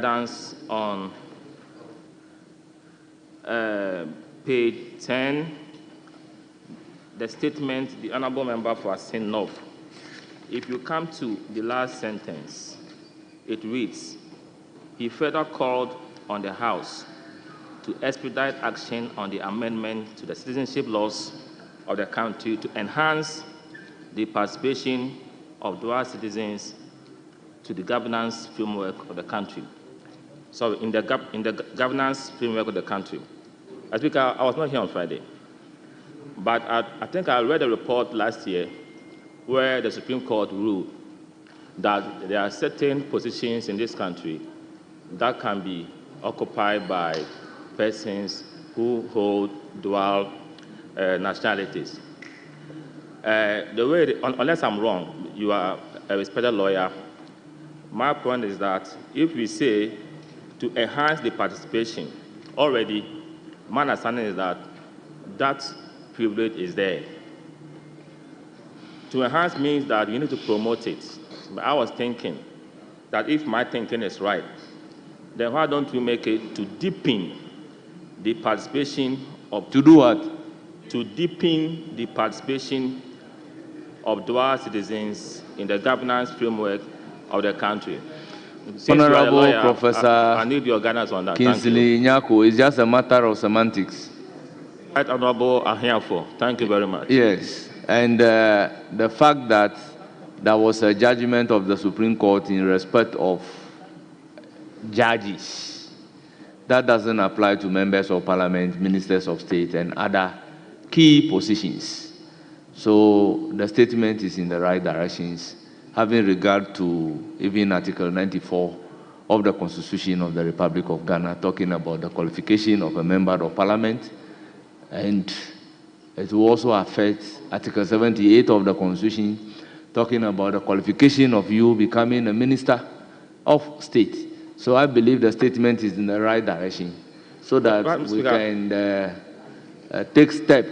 guidance on page 10, the statement the honorable member for Asin North. If you come to the last sentence, it reads, he further called on the House to expedite action on the amendment to the citizenship laws of the country to enhance the participation of dual citizens to the governance framework of the country. So in the governance framework of the country. Speaker, I was not here on Friday, but I think I read a report last year where the Supreme Court ruled that there are certain positions in this country that can be occupied by persons who hold dual nationalities. Unless I'm wrong, you are a respected lawyer. My point is that if we say to enhance the participation, already my understanding is that that privilege is there. To enhance means that you need to promote it. But I was thinking that if my thinking is right, then why don't we make it to deepen the participation of... To do what? To deepen the participation of dual citizens in the governance framework of the country. Since Honorable lawyer, Professor I need your guidance on that. Kinsley Nyako, it's just a matter of semantics. Right, Honorable Ahiafo. Thank you very much. Yes, and the fact that there was a judgment of the Supreme Court in respect of judges, that doesn't apply to members of parliament, ministers of state, and other key positions. So the statement is in the right directions, having regard to even Article 94 of the Constitution of the Republic of Ghana, talking about the qualification of a member of parliament, and it will also affect Article 78 of the Constitution, talking about the qualification of you becoming a minister of state. So I believe the statement is in the right direction, so that we can take steps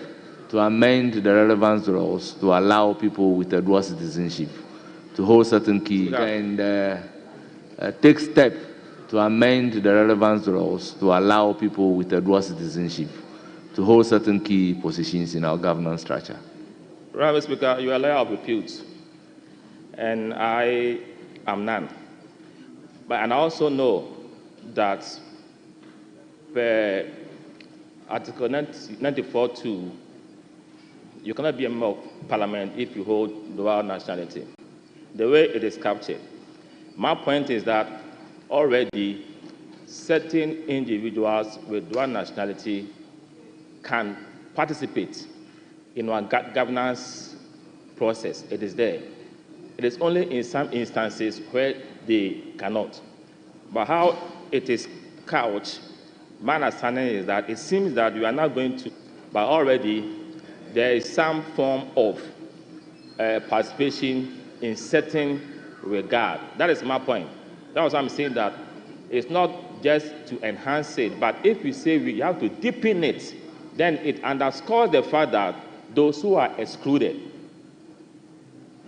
to amend the relevant laws to allow people with a dual citizenship to hold certain key, and take steps to amend the relevant laws to allow people with a dual citizenship to hold certain key positions in our governance structure. Mr. Speaker, you are a lawyer of repute, and I am none. And I also know that per Article 94(2), you cannot be a member of parliament if you hold dual nationality. The way it is captured, my point is that already certain individuals with dual nationality can participate in our governance process. It is there. It is only in some instances where they cannot. But how it is couched, my understanding is that it seems that you are not going to, but already there is some form of participation in certain regard. That is my point. That was why I'm saying that it's not just to enhance it, but if we say we have to deepen it, then it underscores the fact that those who are excluded,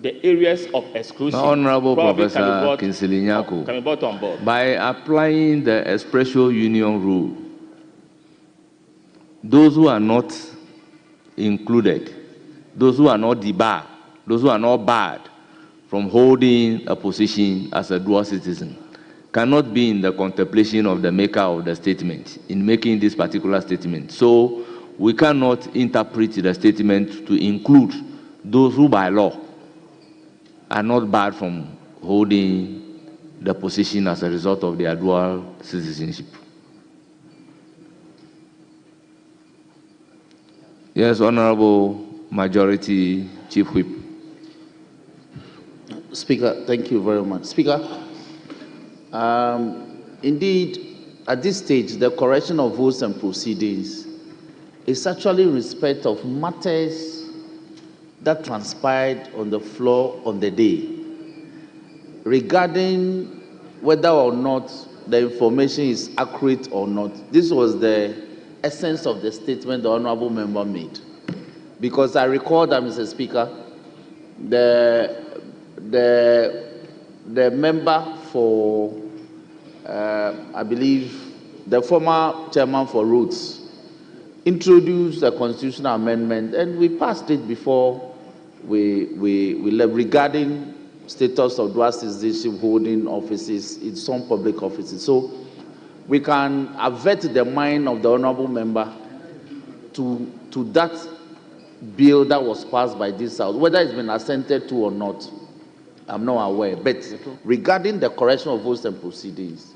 the areas of exclusion, Honorable Professor Kinsley Nyako, can be brought on board. By applying the expressio union rule, those who are not included, those who are not debarred, those who are not barred from holding a position as a dual citizen cannot be in the contemplation of the maker of the statement in making this particular statement. So we cannot interpret the statement to include those who by law are not barred from holding the position as a result of their dual citizenship. Yes, Honorable Majority Chief Whip. Speaker, thank you very much. Speaker, indeed, at this stage, the correction of votes and proceedings is actually in respect of matters that transpired on the floor on the day, regarding whether or not the information is accurate or not. This was the essence of the statement the honorable member made. Because I recall that, Mr. Speaker, the member for I believe the former chairman for Roads introduced a constitutional amendment, and we passed it before we left, regarding status of dual citizenship holding offices in some public offices. So we can avert the mind of the honorable member to that bill that was passed by this House. Whether it's been assented to or not, I'm not aware. But regarding the correction of votes and proceedings,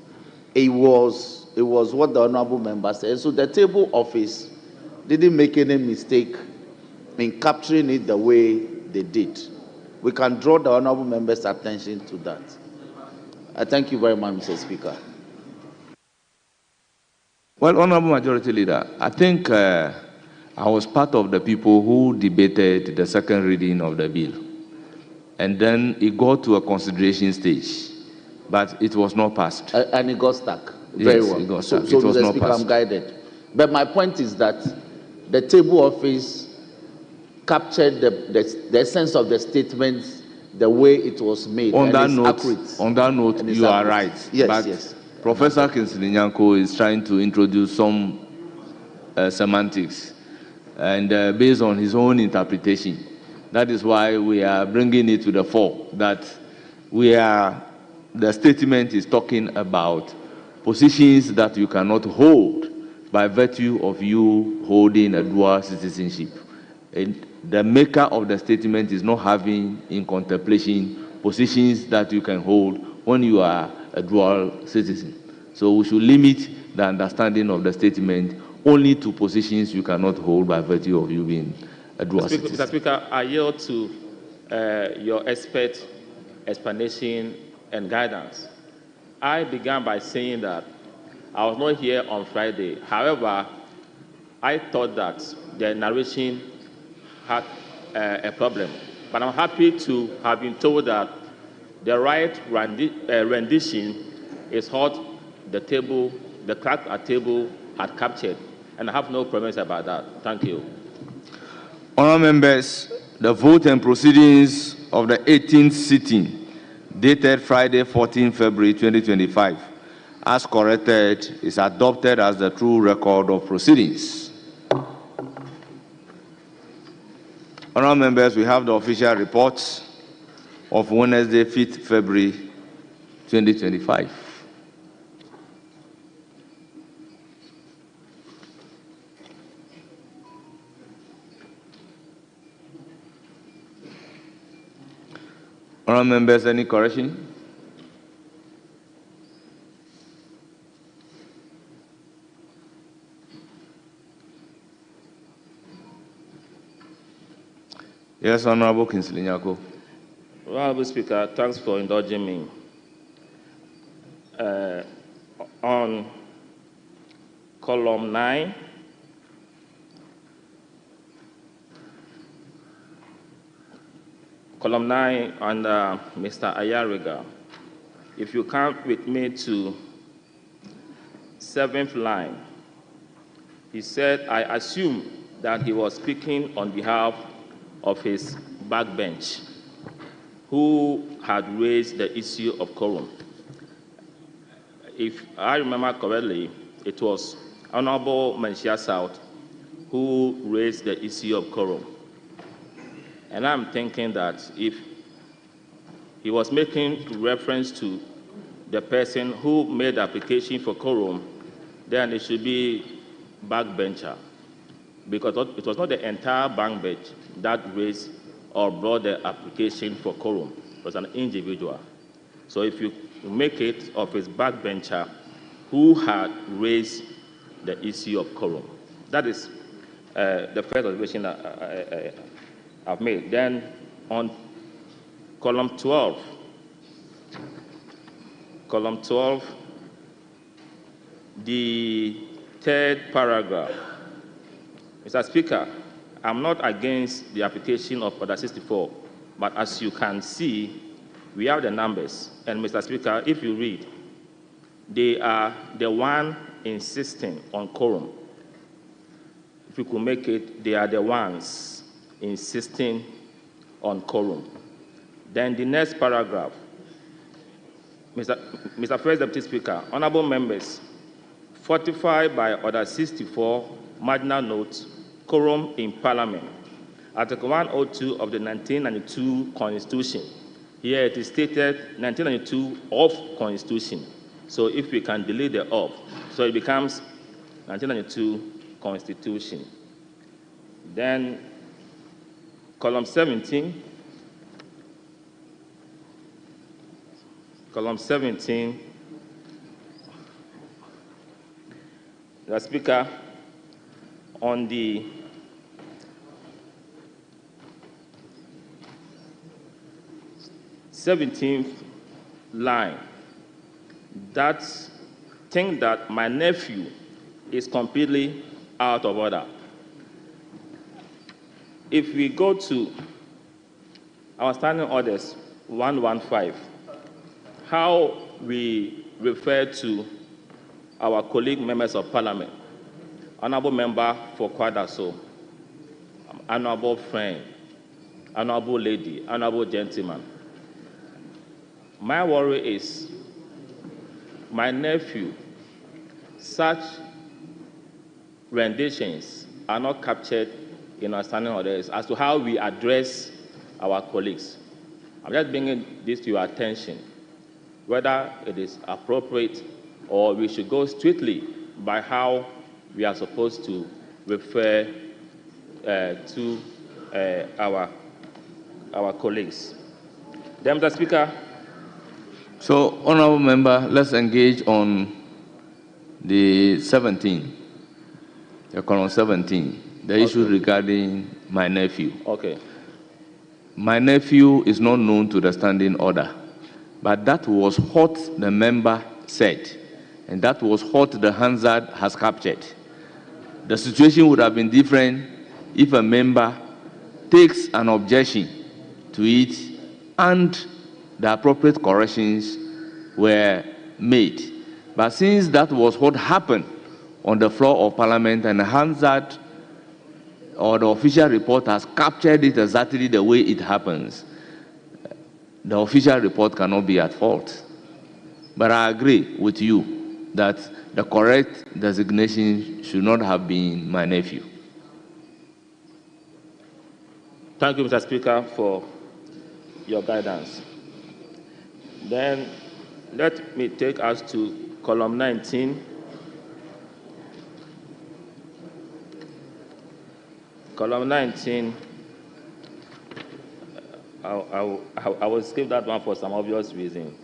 it was what the honorable member said. So the table office didn't make any mistake in capturing it the way they did. We can draw the honorable member's attention to that. I thank you very much, Mr. Speaker. Well, Honorable Majority Leader, I think I was part of the people who debated the second reading of the bill. And then it got to a consideration stage, but it was not passed. And it got stuck. Very Yes, well. it got stuck. So It was Mr. not Speaker, passed. I'm guided. But my point is that the table office captured the essence of the statement the way it was made. On that note, And it's you are accurate. right. Yes, but yes. Professor Kinsley Nyanko is trying to introduce some semantics, and based on his own interpretation. That is why we are bringing it to the fore, that the statement is talking about positions that you cannot hold by virtue of you holding a dual citizenship. And the maker of the statement is not having in contemplation positions that you can hold when you are a dual citizen. So we should limit the understanding of the statement only to positions you cannot hold by virtue of you being a dual citizen. Mr. Speaker, I yield to your expert explanation and guidance. I began by saying that I was not here on Friday. However, I thought that the narration had a problem. But I'm happy to have been told that the right rendition is what the clerk at table had captured. And I have no problems about that. Thank you. Honourable members, the vote and proceedings of the 18th sitting, dated Friday, 14 February 2025, as corrected, is adopted as the true record of proceedings. Honourable members, we have the official reports of Wednesday, 5th February 2025. Honourable members, any correction? Yes, Honourable Kinsley Nyako. Honourable Speaker, thanks for indulging me. On column 9, under Mr. Ayariga, if you come with me to 7th line, he said, I assume that he was speaking on behalf of his backbench, who had raised the issue of quorum. If I remember correctly, it was Honorable Manshia South who raised the issue of quorum. And I'm thinking that if he was making reference to the person who made the application for quorum, then it should be backbencher, because it was not the entire backbench that raised or brought the application for quorum. It was an individual. So if you make it of his backbencher who had raised the issue of quorum, that is the first observation I've made. Then on column 12, the third paragraph. Mr. Speaker, I'm not against the application of Order 64, but as you can see, we have the numbers. And Mr. Speaker, if you read, they are the one insisting on quorum. If you could make it, they are the ones insisting on quorum. Then the next paragraph, Mr. First Deputy Speaker, honorable members, fortified by Order 64, marginal note, quorum in Parliament, Article 102 of the 1992 Constitution. Here it is stated 1992 of Constitution. So if we can delete the of, so it becomes 1992 Constitution. Then column 17. Column 17. The Speaker, on the th line, that think that my nephew is completely out of order. If we go to our standing orders 115, how we refer to our colleague members of Parliament, honorable member for Kwadaso, honorable friend, honorable lady, honorable gentleman. My worry is my nephew, such renditions are not captured in our standing orders as to how we address our colleagues. I'm just bringing this to your attention, whether it is appropriate or we should go strictly by how we are supposed to refer to our colleagues. Then, Mr. Speaker. So, honorable member, let's engage on the 17, the column 17, the issue regarding my nephew. Okay. My nephew is not known to the standing order, but that was what the member said, and that was what the Hansard has captured. The situation would have been different if a member takes an objection to it and the appropriate corrections were made. But since that was what happened on the floor of Parliament, and Hansard or the official report has captured it exactly the way it happens, the official report cannot be at fault. But I agree with you that the correct designation should not have been my nephew. Thank you, Mr. Speaker, for your guidance. Then let me take us to column 19. Column 19, I will skip that one for some obvious reason.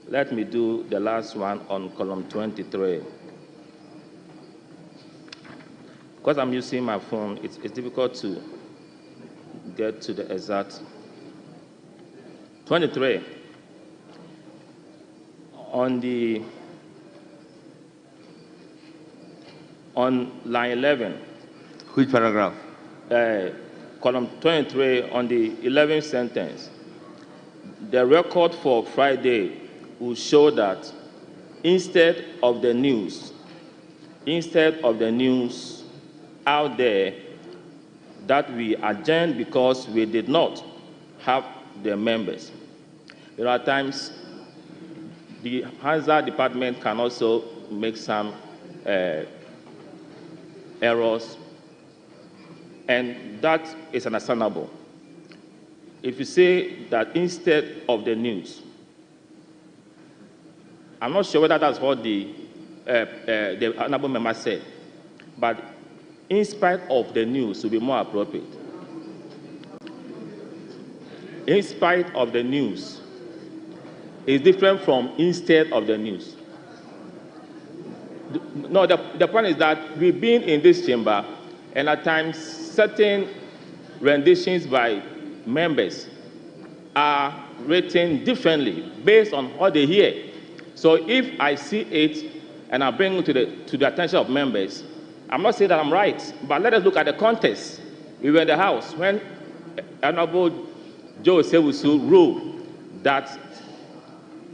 Let me do the last one on column 23. Because I'm using my phone, it's difficult to get to the exact 23. On line 11. Which paragraph? Column 23 on the 11th sentence. The record for Friday will show that instead of the news out there that we adjourned because we did not have the members. There are times the Hansard department can also make some errors, and that is understandable. If you say that instead of the news, I'm not sure whether that's what the honorable member said, but in spite of the news will be more appropriate. In spite of the news is different from instead of the news. No, the point is that we've been in this chamber, and at times certain renditions by members are written differently based on what they hear. So if I see it and I bring it to the attention of members, I'm not saying that I'm right, but let us look at the context. We were in the House when Honorable Joe Sewusu ruled that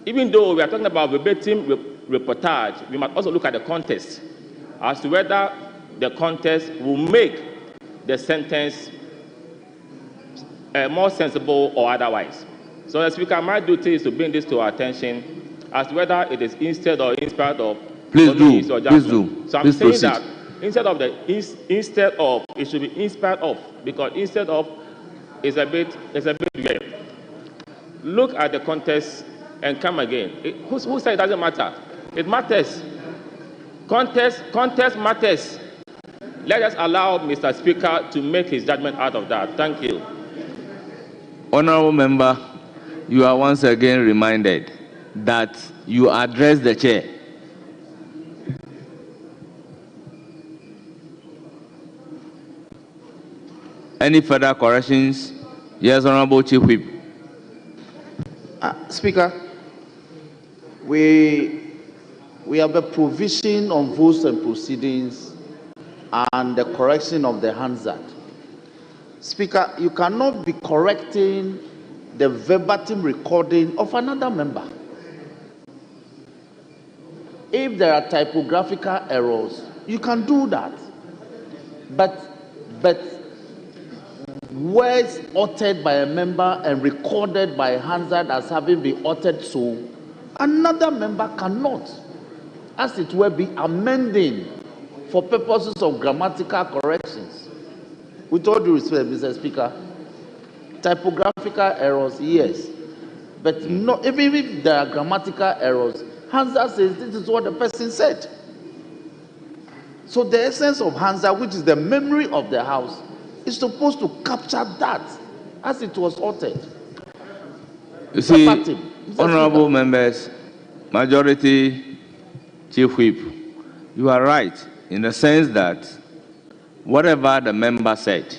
even though we are talking about verbatim reportage, we must also look at the context as to whether the context will make the sentence more sensible or otherwise. So, the Speaker, my duty is to bring this to our attention as to whether it is instead or in spite of. Please do. So I'm Please saying proceed. that instead of it should be in spite of, because instead of is a bit weird. Look at the context and come again. Who said it doesn't matter? It matters. Context matters. Let us allow Mr. Speaker to make his judgment out of that. Thank you. Honorable member, you are once again reminded that you address the chair. Any further corrections? Yes, Honorable Chief Whip. Speaker, we have a provision on votes and proceedings and the correction of the Hansard. Speaker, you cannot be correcting the verbatim recording of another member. If there are typographical errors, you can do that. But words uttered by a member and recorded by Hansard as having been uttered so, another member cannot, as it were, be amending for purposes of grammatical corrections. With all due respect, Mr. Speaker, typographical errors, yes, but not, even if there are grammatical errors, Hansard says this is what the person said. So the essence of Hansard, which is the memory of the House, is supposed to capture that as it was uttered. You see, honorable members, majority, Chief Whip, you are right in the sense that whatever the member said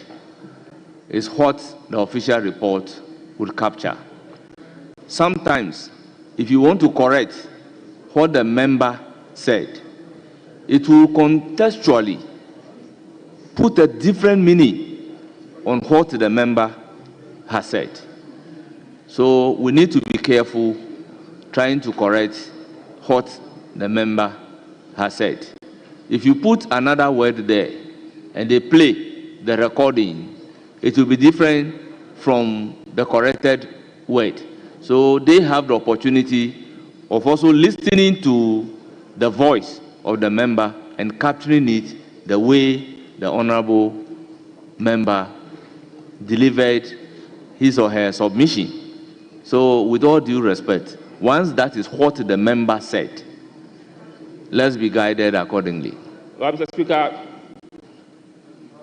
is what the official report would capture. Sometimes, if you want to correct what the member said, it will contextually put a different meaning on what the member has said. So we need to be careful trying to correct what the member has said. If you put another word there and they play the recording, it will be different from the corrected word. So they have the opportunity of also listening to the voice of the member and capturing it the way the honorable member delivered his or her submission. So with all due respect, once that is what the member said, let's be guided accordingly. Well, Mr. Speaker,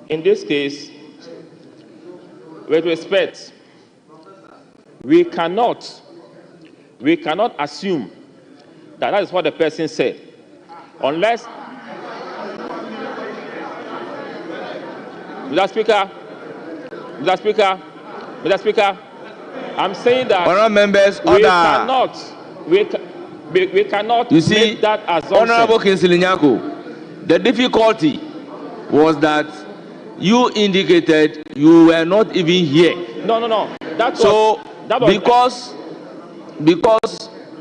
in this case, with respect, we cannot assume that that is what the person said, unless, Mr. Speaker, I'm saying that honorable members, we cannot you see, make that assumption. Honorable Kinsley Nyako, the difficulty was that you indicated you were not even here. No. Because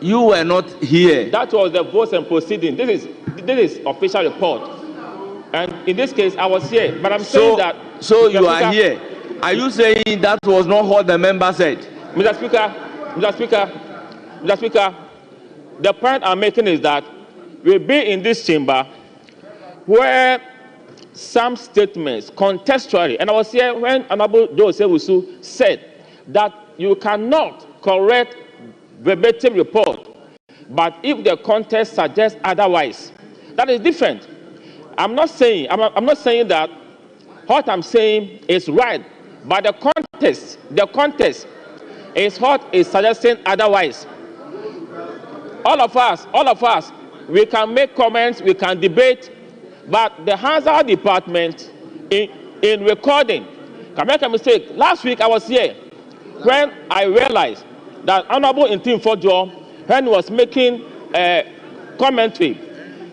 you were not here. That was the votes and proceedings. This is official report, and in this case, I was here. But I'm saying that. So you are here. Are you saying that was not what the member said? Mr. Speaker, the point I'm making is that we'll be in this chamber where some statements contextually, and I was here when Honorable Jose Wusu said that you cannot correct verbatim report, but if the context suggests otherwise, that is different. I'm not saying that what I'm saying is right, but the context is what is suggesting otherwise. All of us, we can make comments, we can debate, but the Hansard department in recording can make a mistake. Last week I was here when I realized that Honorable Intim Fojo, when he was making a commentary,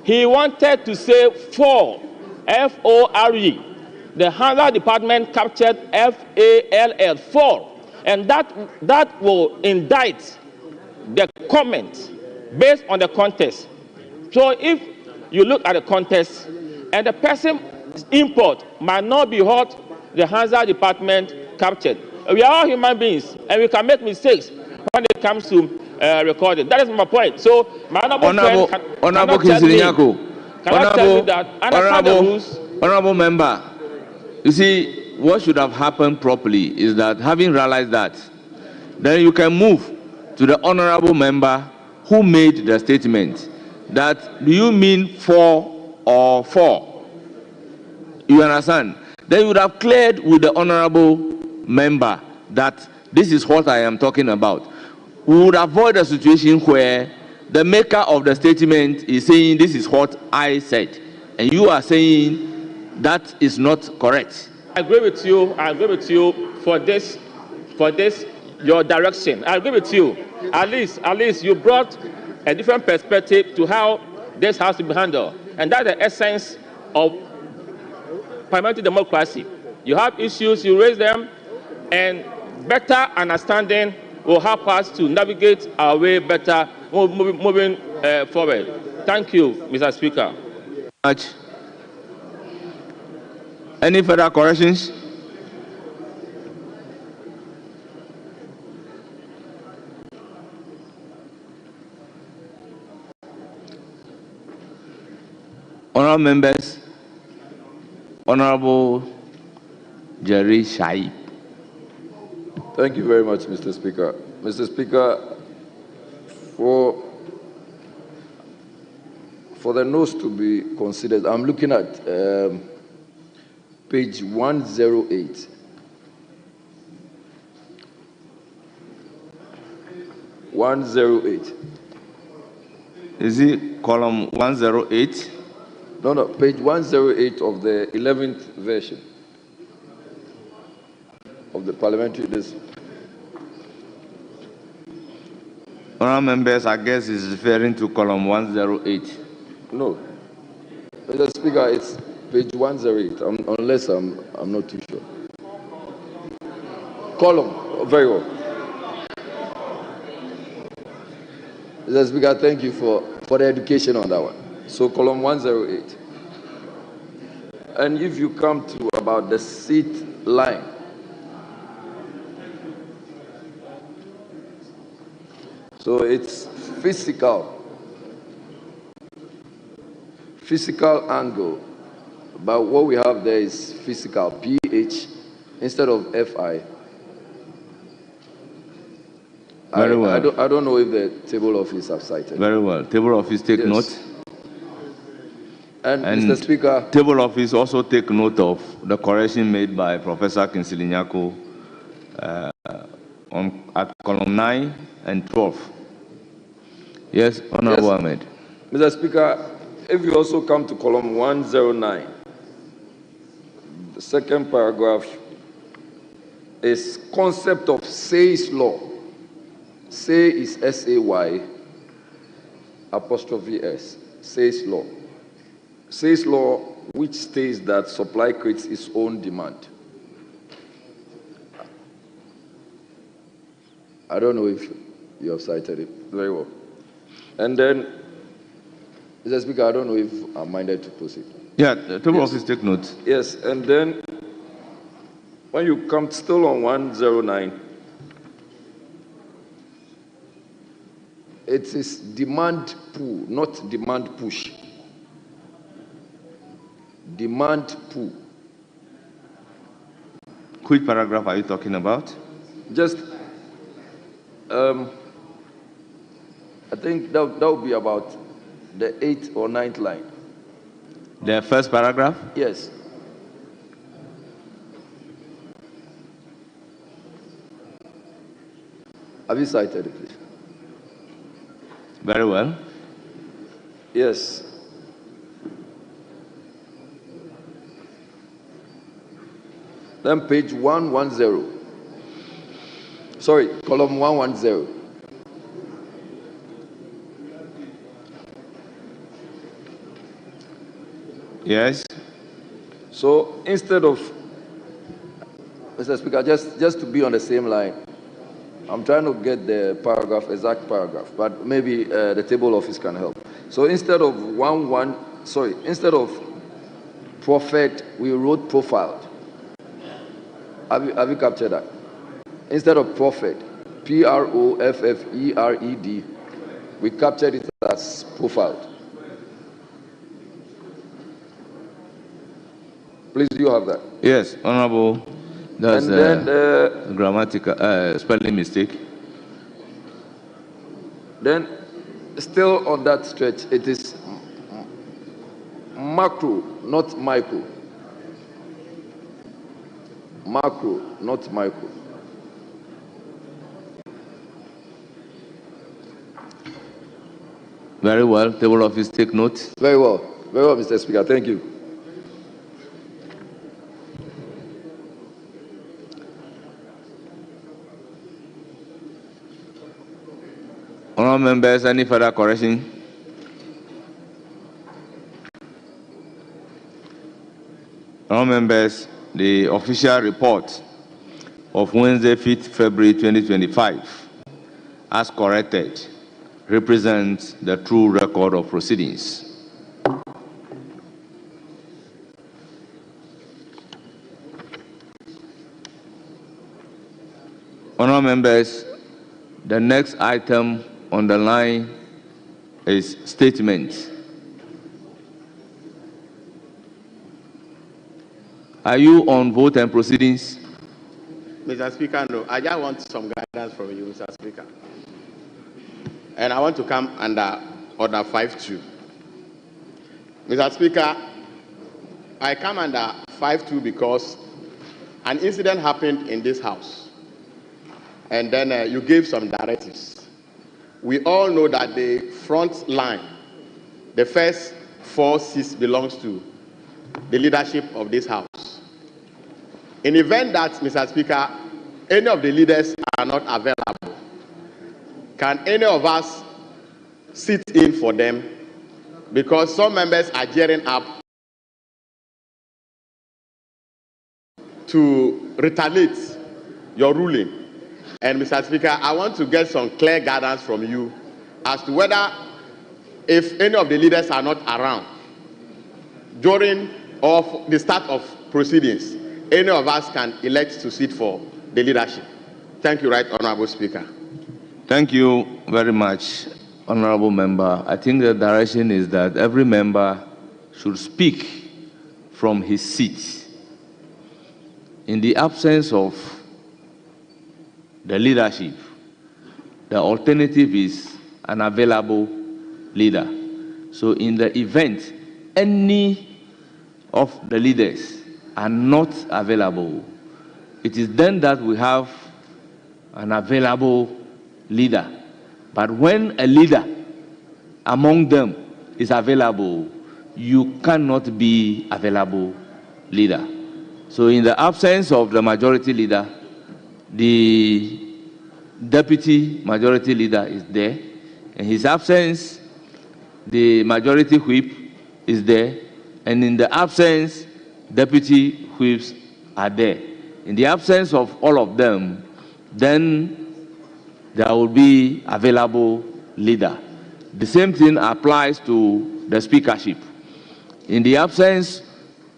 he wanted to say for, F-O-R-E. The Hansard department captured F-A-L-L, for, and that will indict the comment based on the context. So if you look at the context, and the person's import might not be what the Hansard department captured. We are all human beings, and we can make mistakes when it comes to recorded. That is my point. So, my honorable friend Honorable cannot tell me Honorable, that understand the rules. Honorable member, you see, what should have happened properly is that having realized that, then you can move to the honorable member who made the statement. That, do you mean 4 or 4? You understand? Then you would have cleared with the honorable member that this is what I am talking about. We would avoid a situation where the maker of the statement is saying this is what I said, and you are saying that is not correct. I agree with you. I agree with you for this, your direction. I agree with you. At least you brought a different perspective to how this has to be handled, and that's the essence of parliamentary democracy. You have issues, you raise them, and better understanding will help us to navigate our way better moving forward. Thank you, Mr. Speaker. Any further corrections? Honorable members, Honorable Jerry Shaib. Thank you very much, Mr. Speaker. Mr. Speaker, for the notes to be considered, I'm looking at page 108. Is it column 108? No, page 108 of the 11th version of the parliamentary list. Honorable members, I guess is referring to column 108. No, Mr. Speaker, it's page 108, unless I'm not too sure. Column, very well. Mr. Speaker, thank you for the education on that one. So column 108. And if you come to about the seat line, so it's physical angle, but what we have there is physical, PH, instead of FI. Very well. I don't know if the table office have cited. Very well. Table office take note. And Mr. Speaker, table office also take note of the correction made by Professor Kinsilinyako at column 9 and 12. Yes, Honorable Ahmed. Mr. Speaker, if you also come to column 109, the second paragraph is concept of Say's law. Say is S-A-Y apostrophe S. Say's law. Say's law, which states that supply creates its own demand. I don't know if you have cited it. Very well. And then, Mr. Speaker, I don't know if I'm minded to proceed. Yeah, the table office take note. Yes, and then when you come still on 109, it is demand pull, not demand push. Demand pull. Which paragraph are you talking about? Just, I think that would be about the 8th or 9th line. The first paragraph? Yes. Have you cited it, please? Very well. Yes. Then page 110. Sorry, column 110. Yes. So instead of, Mr. Speaker, just to be on the same line, I'm trying to get the paragraph, exact paragraph, but maybe the table office can help. So instead of instead of prophet, we wrote profiled. Have you captured that? Instead of prophet, Profferd. We captured it as profiled. Please, do you have that? Yes, Honorable. That's And then grammatical spelling mistake. Then, still on that stretch, it is macro, not micro. Macro, not micro. Very well. Table office, take note. Very well, Mr. Speaker. Thank you. Honourable members, any further correction? Honourable members, the official report of Wednesday, 5th February 2025, as corrected, represents the true record of proceedings. Honourable members, the next item on the line is statement. Are you on vote and proceedings? Mr. Speaker, no. I just want some guidance from you, Mr. Speaker. And I want to come under Order 5.2. Mr. Speaker, I come under 5.2 because an incident happened in this house. And then you gave some directives. We all know that the front line, the first 4 seats belongs to the leadership of this house. In the event that, Mr. Speaker, any of the leaders are not available, can any of us sit in for them? Because some members are gearing up to retaliate your ruling. And Mr. Speaker, I want to get some clear guidance from you as to whether, if any of the leaders are not around during or the start of proceedings, any of us can elect to sit for the leadership. Thank you, Right Honorable Speaker. Thank you very much, Honorable Member. I think the direction is that every member should speak from his seat. In the absence of the leadership, the alternative is an available leader. So in the event any of the leaders are not available, it is then that we have an available leader. But when a leader among them is available, you cannot be available leader. So in the absence of the majority leader, the deputy majority leader is there. In his absence, the majority whip is there. And in the absence, deputy whips are there. In the absence of all of them, then there will be available leader. The same thing applies to the speakership. In the absence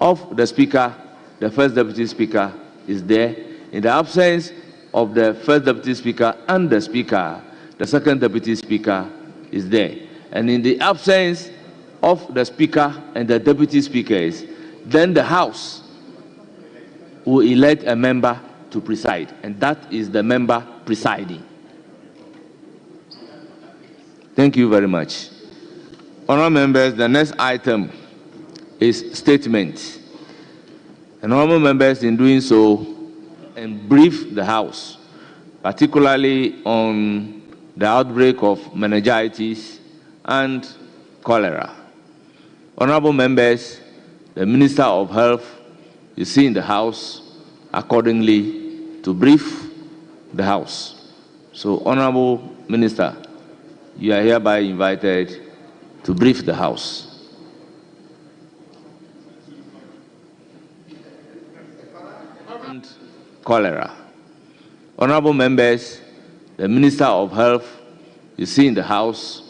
of the speaker, the first deputy speaker is there. In the absence of the first deputy speaker and the speaker, the second deputy speaker is there. And in the absence of the speaker and the deputy speakers, then the House will elect a member to preside, and that is the member presiding. Thank you very much. Honourable members, the next item is statement. And honourable members, in doing so, and brief the House, particularly on the outbreak of meningitis and cholera. Honourable members, the Minister of Health is seen in the House accordingly to brief the House. So, Honourable Minister, you are hereby invited to brief the House. And cholera. Honourable members, the Minister of Health is seen in the House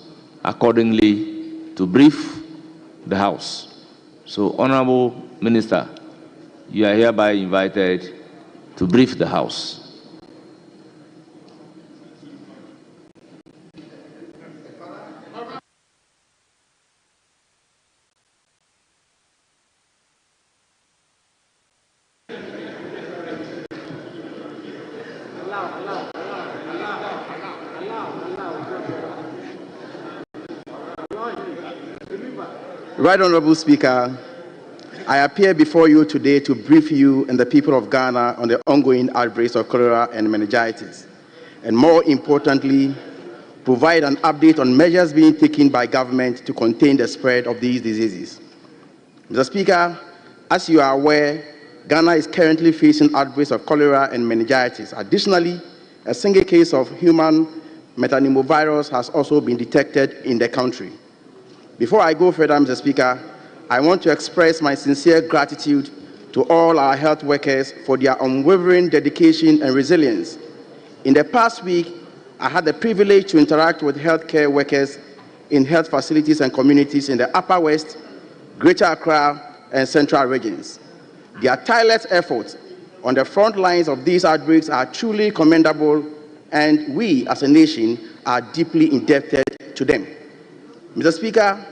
accordingly to brief the House. So, Honourable Minister, you are hereby invited to brief the House. Right Honorable Speaker, I appear before you today to brief you and the people of Ghana on the ongoing outbreaks of cholera and meningitis, and more importantly, provide an update on measures being taken by government to contain the spread of these diseases. Mr. Speaker, as you are aware, Ghana is currently facing outbreaks of cholera and meningitis. Additionally, a single case of human metapneumovirus has also been detected in the country. Before I go further, Mr. Speaker, I want to express my sincere gratitude to all our health workers for their unwavering dedication and resilience. In the past week, I had the privilege to interact with healthcare workers in health facilities and communities in the Upper West, Greater Accra, and Central regions. Their tireless efforts on the front lines of these outbreaks are truly commendable, and we as a nation are deeply indebted to them. Mr. Speaker,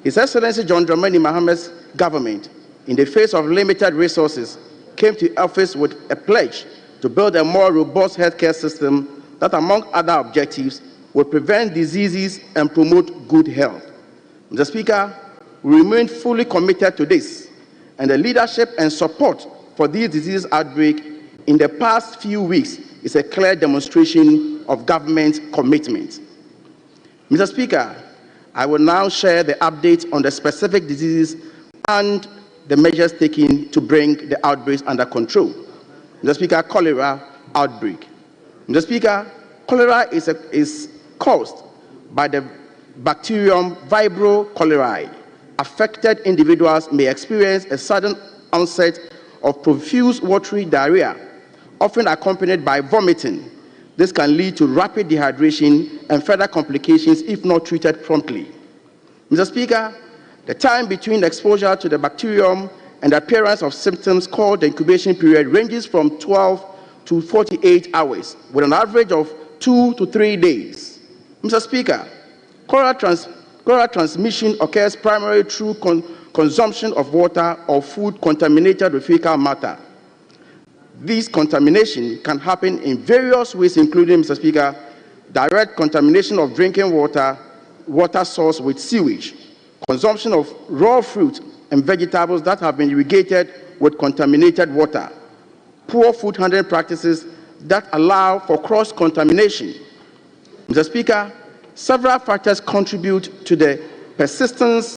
His Excellency John Dramani Maham's government, in the face of limited resources, came to office with a pledge to build a more robust healthcare system that, among other objectives, will prevent diseases and promote good health. Mr. Speaker, we remain fully committed to this, and the leadership and support for these disease outbreaks in the past few weeks is a clear demonstration of government commitment. Mr. Speaker, I will now share the update on the specific diseases and the measures taken to bring the outbreaks under control. Mr. Speaker, cholera outbreak. Mr. Speaker, cholera is caused by the bacterium Vibrio cholerae. Affected individuals may experience a sudden onset of profuse watery diarrhea, often accompanied by vomiting. This can lead to rapid dehydration and further complications if not treated promptly. Mr. Speaker, the time between exposure to the bacterium and the appearance of symptoms called the incubation period ranges from 12 to 48 hours, with an average of 2 to 3 days. Mr. Speaker, cholera transmission occurs primarily through consumption of water or food contaminated with fecal matter. This contamination can happen in various ways, including, Mr. Speaker, direct contamination of drinking water, water source with sewage, consumption of raw fruit and vegetables that have been irrigated with contaminated water, poor food handling practices that allow for cross-contamination. Mr. Speaker, several factors contribute to the persistence